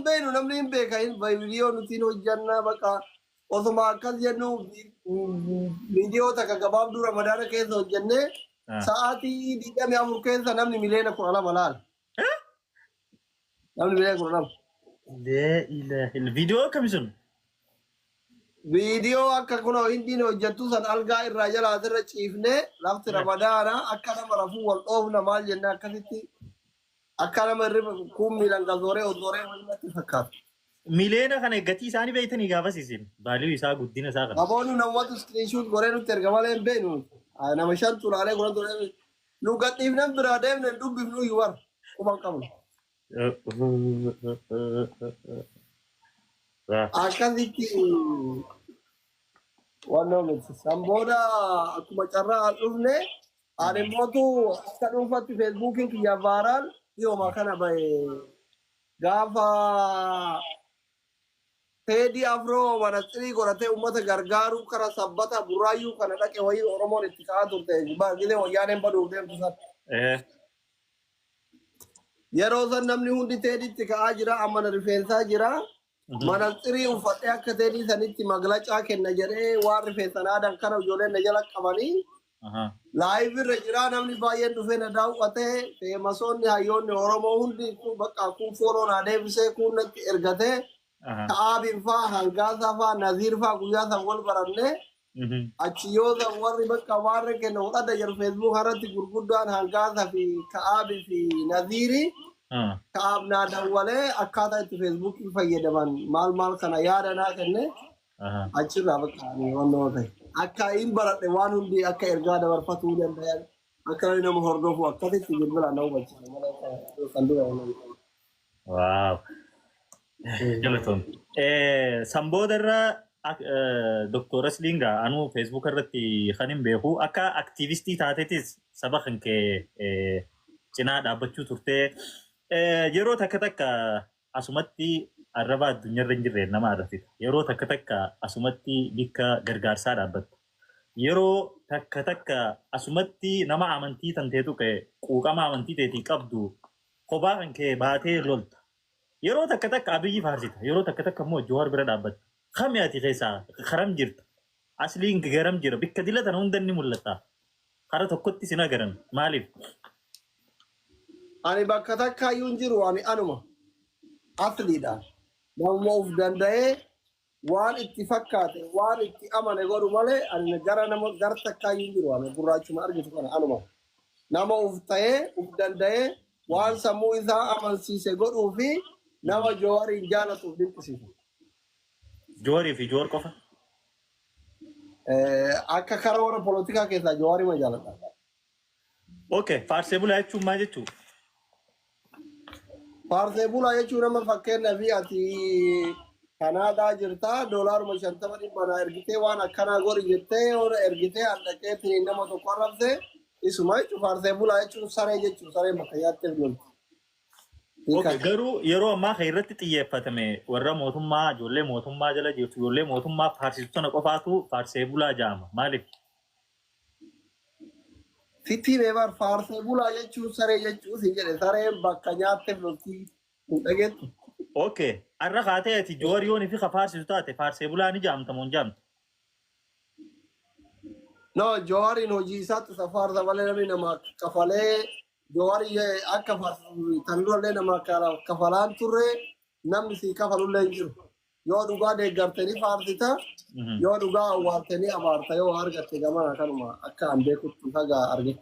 بينو نملين بيكاين فيديو نتينو جنة بقى وثم أكل جنو فيديو تك كباب دور رمضان كيسو جنة ساعتي دي كم يوم كيسو نملي ملينا كورونا ملال نملي ملينا كورونا لا إله الفيديو كم يسون فيديو أكا كنا هندينو جتو سن ألقى الرجال هذا شيفنا لفت رمضان أكا نمرفو والأوفنا مال جنة كذتي أكا نمرف كوم ميلان كزورة ودورة ولا تفكر ميلينا كان قتي ساني بيتني قافا سيسين باليو يسا قدينا ساقن أبونو نواتو سكرين شوت غورينو ترجمالين بينو أنا مشان طول عليه غورن دورة لو قتي فينا برادم ندوب بفنو يوار كمان كمان أكا ذيكي ونومت سامبودا أكو مچرا ألوفني أنا موتو أكا نوفا في فيسبوك كي يفارال يوم أكنا باي غافا تيدي أفرو ونسري قرأت أمة غرغارو كرا سبتا برايو كنا لك وهي أورمون اتقاد ورته باقي ويانم بدو ديم تسات يروزن نمني هندي تيدي اتقاد جرا أمانة رفينسا جرا منسري وفتح كتيدي سنتي مغلق أكن نجري وار رفينسا نادن كنا وجولين نجلك أماني لايف رجرا نمني باين دفن داو أته في مسون نهايون أورمون هندي كو بقى كو فورون عدي بسه كو نت إرغته كعابين فا هنگازا فا نظير فا قياسا والبرانه أشيوزا وربك كوارك كنو هذا ير فيسبوك هرتي غرغدان هنگازا في كعابي في نظيري كعاب نادا وله أكادا في فيسبوك فيدمان مال كنا يارنا كنه أشيرا بكاني ونو ده أكا إن برات وانون دي أكا إرجادا ورفتو دين ده أكا إنهم هردوفو أكا تيجي بلا نو بچه واو جلتون سامبودرا دكتور سلينغا أنو فيسبوك رتي خانم بيهو أكا أكتيفيستي تاتيتيس سبخن كي جنا دابتشو تورتي يرو تكتك أسمتي الربا الدنيا رنجر نما عرفتي يرو تكتك أسمتي بيكا غرغارسا دابت يرو تكتك أسمتي نما عمنتي تنتيتو كي قوقما عمنتي تيتي قبدو قباقن كي باتي لولت yeroo takka takka abiyyi faarsita yeroo takka takka immoo joowar bira dhaabbata kamiyaati keessaa karam jirta asliin garam jira bikka dilatan hunda inni mul'ata kara tokkotti sina garan maaliif ani bakka takka iyyuu jiru ani anuma asliidha namuma uf danda'ee waan itti fakkaate waan itti amane godhu malee ani gara nama gar takka iyyuu jiru ani gurraachuma argitu kana anuma nama uf ta'ee uf danda'ee waan sammuu isaa amansiise godhuu fi nama jawari jala tu dinkusi jawari fi jawar kofa akka karawara politika keessa jawari ma jalata okay farsebula jechu ma jechu farsebula jechu nama fakkenna fi ati Canada jirta dollar ma shantama bana ergite waan akkana gori jette or ergite andake fi nama to qarrabse isuma jechu farsebula jechu sare makayatte dol okay garu yero ma khayrati tiyefatame warra motumma jolle motumma jala jirtu jolle motumma farsituna qofatu farsebula jama malik fitti bebar farsebula jechu sare jechu sinjere sare bakka nyaate lolti daget okay arra khatati jorioni fi khafarsitate farsebula ni jamta mon jamta no jori no jisat safar da wale nama kafale jawari akka tandulle nama kafalan turre namni si kafalulle jiru yo duga de garteni farsita yo duga warteni abarta yo argate gamana kanuma akka ambe kuttu haga arge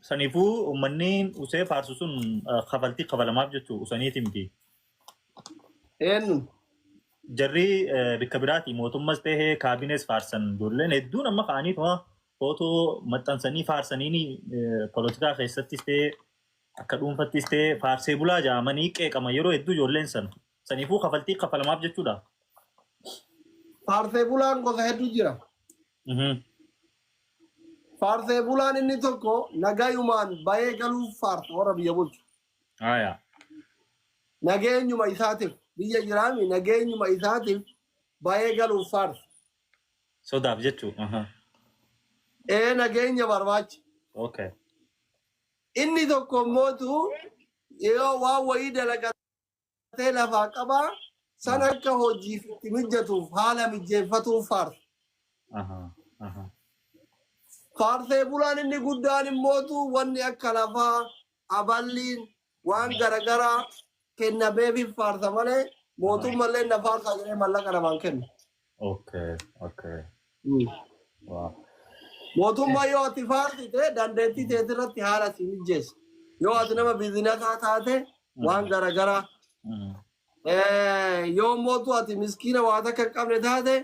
sanifu ummannin use farsusun khafalti khafalamaf jechu usanitimti en jarri bikabirati motummas tehe cabinets farsan dulle nedun amma khani to foto maxxansanii faarsanii politika keessattis ta'e akka dhuunfattis ta'e faarsee bulaa jaamanii qeeqama yeroo hedduu ijoolleen saniifuu kafaltii kafalamaaf jechuudha. Faarsee bulaan gosa hedduu jira. Faarsee bulaan inni tokko nagayumaan bayee galuuf faarsa warra biyya bulchu. Nageenyuma isaatiif biyya jiraami nageenyuma isaatiif bayee galuuf faarsa. Sodaaf jechuudha. Nageenya barbaacha. Okay. Inni tokko mootu yoo waa wayii dalagaa lafaa qabaa san akka hojiif itti mijatuuf haala mijeeffatuuf faarsa. Faarsee bulaan inni guddaan immootu wanni akka lafaa aballiin waan garagaraa kennameefi faarsa malee mootummallee na faarsaa jedhee mallaqa namaan kennu. Mootummaa yoo ati faarsite dandeettii teetirratti haala si mijeessa. Yoo ati nama biizinasaa taate waan garagaraa. Yoo mootu ati miskiina waa takka hin qabne taate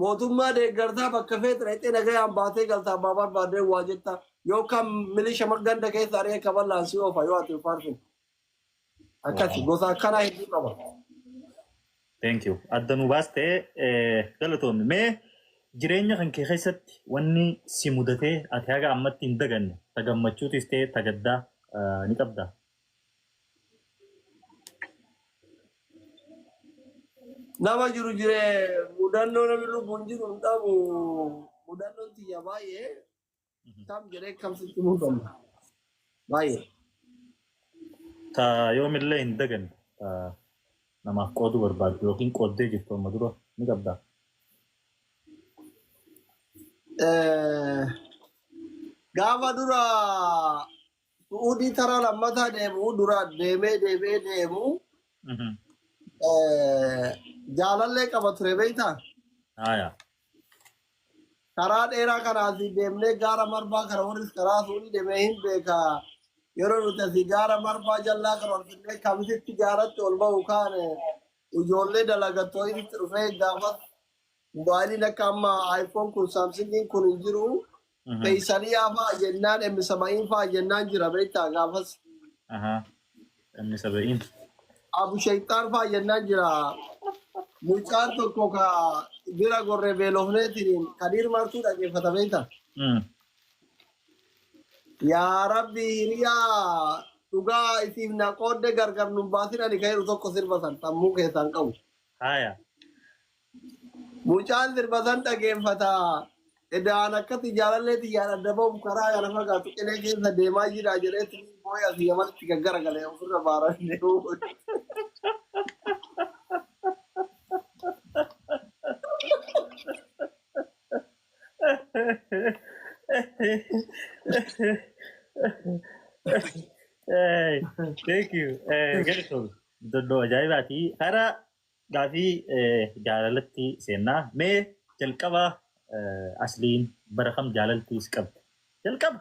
mootummaa deeggartaa bakka feetu dhaqxee nagayaan baatee galtaa abbaa barbaadee waa jetta yookaan milisha ganda keessa aree kaballaan si oofa yoo ati faarsite. Akkasi gosa akkanaa hedduu qaba. Thank you. Adda nu baastee galatoomne mee jireenya kan kee keessatti wanni si mudatee ati haga ammatti hin daganne tagammachuutis ta'e tagaddaa ni qabdaa? Nama jiru jiree mudannoo namni lubbuun jiru hin qabu mudannoon tiyya baay'ee tam jedhee kamsitti muudanna baay'ee. Ta yoomillee hin daganne namaaf qooduu barbaaddu yookiin qooddee jirtu amma dura ni qabdaa? Gaafa dura su'uudii tara lammataa deemu dura deemee deemu jaalallee qaba ture beektaa? Karaa dheeraa kanaasi deemnee gaara marbaa kana warris karaa suudii deemee hin beekaa. Yeroo nuti asii gaara marbaa jallaa kan ol fidnee kamisitti gaaratti ol ba'u kaan ijoollee dalagattoo itti dhufee gaafas mobaayiliin akka amma iPhone kun Samsungiin kun hin jiru. Feesanii fa'aa jennaan M70 fa'aa jennaan jira beektaa gaafas. M70. Abu Shaytaan fa'aa jennaan jira. Mucaan tokko ka bira gorree beelofneetiin Kadiir Martuu dhaggeeffata beektaa? Yaa Rabbi hiriyaa dhugaa isiif na qoodde gargar nu baasin ani ka'eeru tokko sirbatan sammuu keessaan qabu. Mucaan sirbatan dhaggeeffata. Edaan akkatti jaalallee xiyyaan adda ba'uuf karaa yana fagaatu qilee keessa deemaa jira jedheetti booya asii yamatti gaggaragalee ofirra baaran deemu. Thank you. Galatoom. Doddoo ajaa'ibaati. Hara gaafii jaalalatti seennaa mee jalqaba asliin bara kam jaalaltiis qabde? Jalqaba.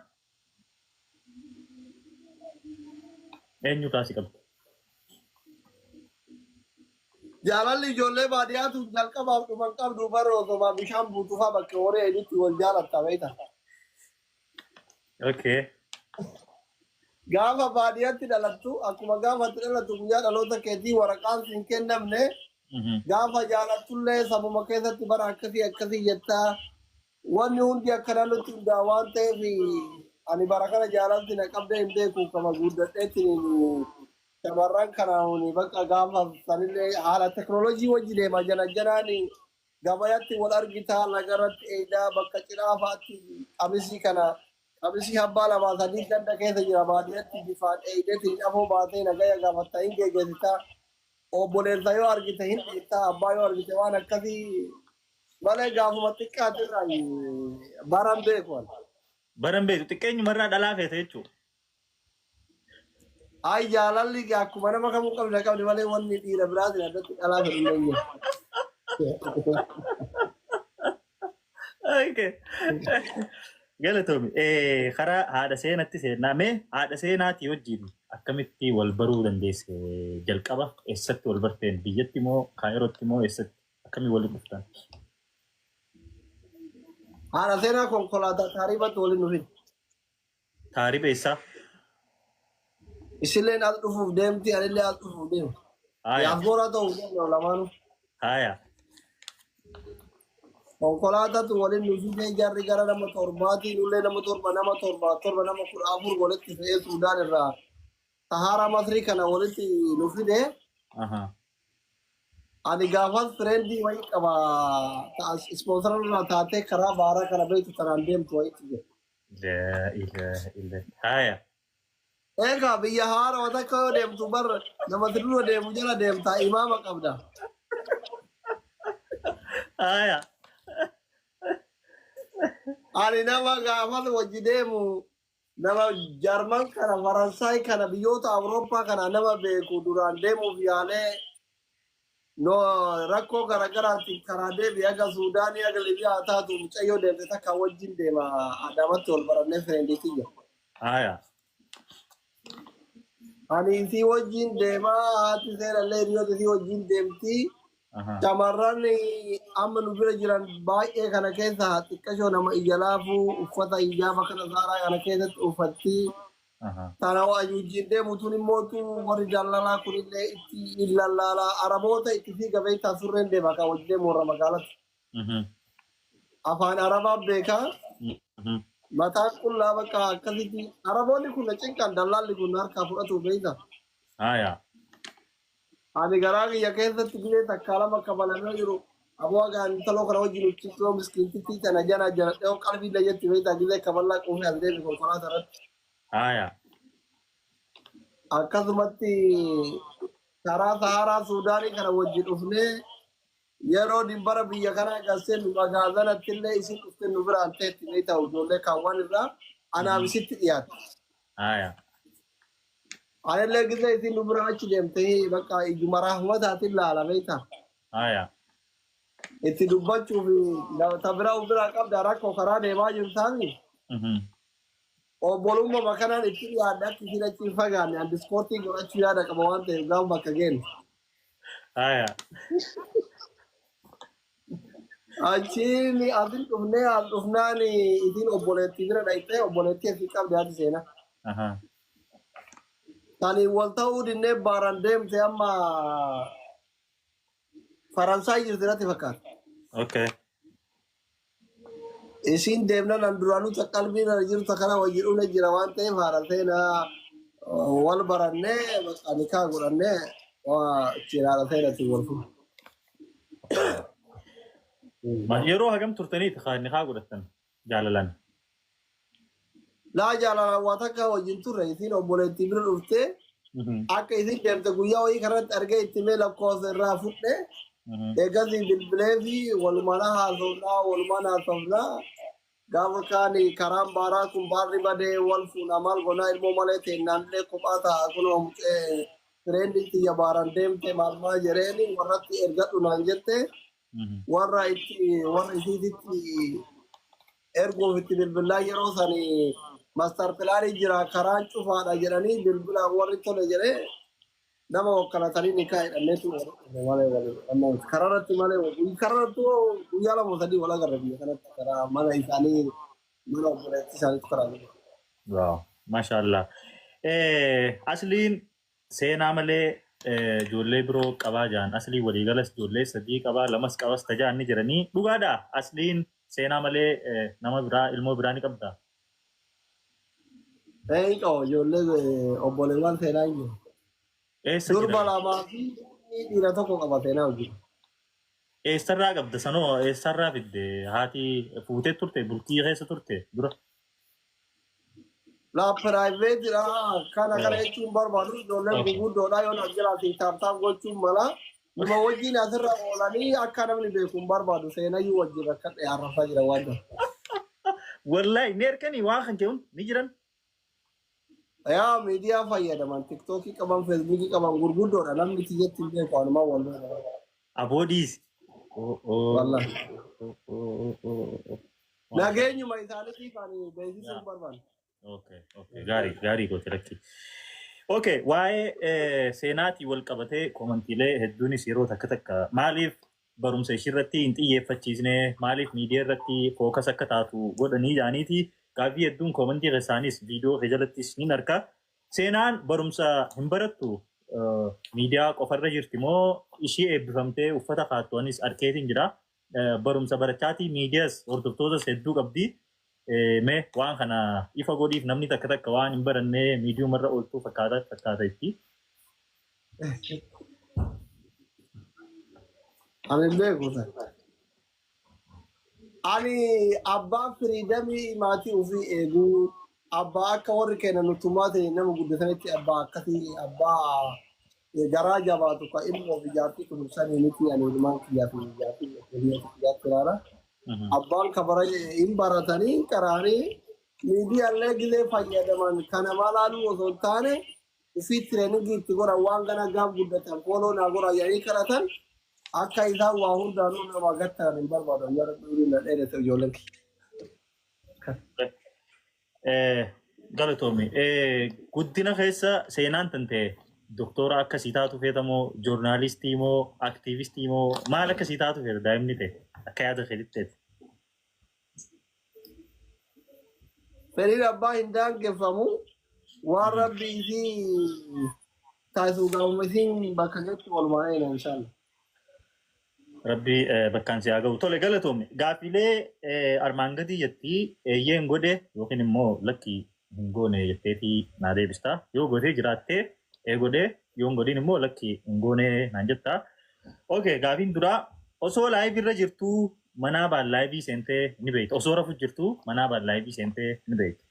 Eenyu kaasii qabde? Jaalalli ijoollee baadiyyaatu jalqabaaf dhuman qabdu bara osoo bishaan buutufaa bakka horii hedduutti wal jaalatta beektaa? Okay. Gaafa baadiyyaatti dhalattu akkuma gaafa itti dhalattu guyyaa dhaloota keetii waraqaan siin kennamne gaafa jaalattullee sabuma keessatti bara akkasii jettaa wanni hundi akkana nutti hundaa waan ta'eef ani bara kana jaalalti na qabdee hin beeku kama guddadheetiin shamarran kanaan bakka gaafa sanillee haala teknoolojii wajji deema janaan gabayatti wal argitaa nagarratti eedaa bakka ciraafaatti qamisii kana Abisi hamba lama sadii ganda keessa jira baadiyyaatti bifaan eeydeetiin afoo baatee nagaya gaafattaa hin geeggeessitaa obboleessa yoo argite hin dhiittaa abbaa yoo argite waan akkasii malee gaafuma xiqqaatirraa baran beeku. Baran beeku xiqqeenyumarraa dhalaa feete jechuudha. Ay jaalalli akkuma nama kamuu qabdi malee wanni dhiira biraatiin addatti dhalaa feetu hin jiru. Okay. Galatoom karaa haadha seenatti seennaa mee haadha seenaatii wajjin akkamitti wal baruu dandeesse jalqaba eessatti wal barteen biyyatti moo kaayirootti moo eessatti akkamii waliin dhuftan? Haadha seenaa konkolaataa taaribatti waliin dhufin. Taariba eessaa? Isilleen as dhufuuf deemti anillee as dhufuuf deemu. Yaafooraa ta'uuf deemu lamaanuu. Haaya. Konkolaataa waliin dhufee jarri gara nama torbaatii illee nama torba nama 14 walitti fe'ee Suudaan irraa Sahara Masrii kana walitti dhufee ani gaafas fireendii wayii qaba ispoonsararraa taatee karaa baaraa kana beektu tanaan deemtu wayiitti jira. Haaya. Ega biyya haara wata koo deemtu bar nama dura deemu jala deemta imaama qabda. Aya. Ani nama gaafatu wajji deemu nama Jarman kana Faransaay kana biyyoota Awurooppaa kana nama beeku duraan deemuuf yaalee no rakkoo garaagaraatiin karaa deebi aga Suudaanii aga Libiyaa taatu mucayyoo deemte takka wajjin deema Adaamatti ol barannee fireendiitiyya. Aya. Ani isii wajjin deemaa haati seerallee hiriyoota isii wajjin deemtii. Shamarran amma nu bira jiran baay'ee kana keessa xiqqashoo nama ija laafuu uffata hijaaba kana saaraa kana keessatti uffatti. Tana wajjin deemutuun immootu warri daldalaa kunillee itti illalaalaa araboota itti fi gabeettaa surreen deema kan wajjin deemu warra magaalatti. Afaan arabaa beekaa. Mataan qullaa bakka akkasitti araboonni kun na cinqan dallaalli kun harkaa fudhatu beekta. Ani garaa kiyya keessatti bilee takkaa lama kabalamee jiru. Aboo agaan taloo kana wajjin uffisuu miskiintitti kana jana jana dhiyoo qalbii layyetti beekta gilee kaballaa quufee as deebi konkolaataa irratti. Akkasumatti karaa Saharaa Suudaanii kana wajjin dhufnee yeroo dimbara biyya kanaa garsee nu magaazanatti illee isin dhuftee nu biraan ta'etti ni ta'u ijoollee kaawwan irraa anaaf isitti dhiyaate. Anillee gisee isin nu biraan achi deemtee bakka ijuma rahmataatiin laala beekta. Itti dubbachuuf ta biraa biraa qabda rakkoo karaa deemaa jirtaani. Obbolummaa makanaan itti dhiyaadde akka isin achi hin fagaanne an diskoortii godhachuu yaada qaba waan ta'eef gaafa bakka geenne. Achiin asin dhufnee al dhufnaan isin obboleettii bira dhaqxee obboleettii asii qabdi haati seena. Tani wal ta'uu dinnee baaraan deemte amma Faransaay jirti natti fakkaata. Isin deemna nan duraanuu qalbii na jirtu kana wajjin dhufne jira waan ta'eef haara seenaa wal barannee bakka nikaa godhannee cinaadha seenatti wal fuudha. Yeroo hagam turtanii nikaa godhattan jaalalan? Laa jaalalan waa takka wajjin turre isin obboleettii bira dhuftee akka isin deemte guyyaa wayii kanatti argee itti mee lakkoofsa irraa fudhe eegasii bilbilee fi walumaan haasofnaa gaafa kaani karaan baaraa kun baarri badee wal fuuna maal gonaa ilmoo malee teennaallee kophaa ta'a kunoo fireendii xiyya baaraan deemte maal jedheeni warratti ergadhu naan jette. Warra isiititti erguuf itti bilbilaa yeroo sani maastar pilaanii jira karaan cufaadha jedhanii bilbila warri tole jedhee nama wakkalatanii nikaa hidhanneetu karaarratti malee karaarratti guyyaa lama sadii wal agarra biyya kanatti karaa mana isaanii mana obboleettii isaaniitu karaa. Maashaallah. Asliin seenaa malee ijoollee biroo qabaa jiran aslii waliigalas ijoollee sadii qabaa lamas qabas tajaan ni jiranii dhugaadha asliin seenaa malee nama biraa ilmoo biraa ni qabda. Ijoollee obboleewwan seenaa hin jiru. Durba lamaa fi dhiira tokko qaba seenaa hojii. Eessarraa qabda sanoo eessarraa fidde haati fuutee turte bultii keessa turte dura. La private kana jechuun barbaadu ijoolleen guguddoodhaa yoo nas jiraate taaptaaf gochuun mala nama wajjin asirra oolanii akka namni beeku hin barbaadu seenayyuu wajjin akka dhiyaarrafaa jira waan ta'eef. Wallahi ni erganii waan kan ta'uun ni jiran. Yaa miidiyaa fayyadaman tiktookii qaban feesbuukii qaban gurguddoodha namni tiyyatti hin beeku walumaa wal aboodiis. Wallahi. Nageenyuma isaaniitiif ani beeksisuun barbaadu. Gaarii gooti rakki. Waa'ee seenaatii wal qabatee komantiilee hedduunis yeroo takka maaliif barumsa ishiirratti hin xiyyeeffachiisne maaliif miidiyaa irratti fookas akka taatu godhanii jaaniiti gaaffii hedduun komantii keessaanis viidiyoo jalattis ni arka. Seenaan barumsa hin barattu miidiyaa qofarra jirti moo ishii eebbifamtee uffata kaattuanis arkeetiin jira. Barumsa barachaatii miidiyaas hordoftoota hedduu qabdi. Mee waan kana ifa godhiif namni takka waan hin barannee miidiyuumarra ooltuu fakkaata itti. Ani beeku ani abbaa firiidamii maatii ofii eeguu abbaa akka warri keenya nutummaa ta'e nama guddatanitti abbaa akkasii abbaa garaa jabaatu ka ilmoo fi jaartii kunuunsanii miti ani ilmaan kiyyaa fi jaartii ilaala. Abbaan kabara hin baratanii qaraanii miidiyaalee gilee fayyadaman kana malaaluu osoo hin taane ofii tireeningii itti godhan waan gana gaaf guddatan fooloo naa godhan yaa'ii kadhatan akka isaan waa hundaanuu nama gattan hin barbaadan yoo rabbiin na dheerete ijoolleen. Galatoomii guddina keessa seenaan tante doktora akkasii taatu feetamoo joornaalistii moo aktiivistii moo maal akkasii taatu feeta daa'imni ta'e akka yaada fedhitteeti. Fedhiin abbaa hin daangeffamu waan rabbii isii taasisuu gaafuma isiin bakka geetti walumaa eena inshaalla. Rabbii bakkaan si haa ga'u. Tole galatoomii gaafilee armaan gadii jettii eeyyeen godhe yookiin immoo lakkii hin goone jetteetii naa deebistaa yoo godhee jiraattee godhee yoon godhin immoo lakkii hin goone naan jettaa. Okay gaafiin duraa osoo laayivii irra jirtuu manaa baan laayivii seentee ni beekta. Osoo rafu jirtuu manaa baan laayivii seentee ni beekta.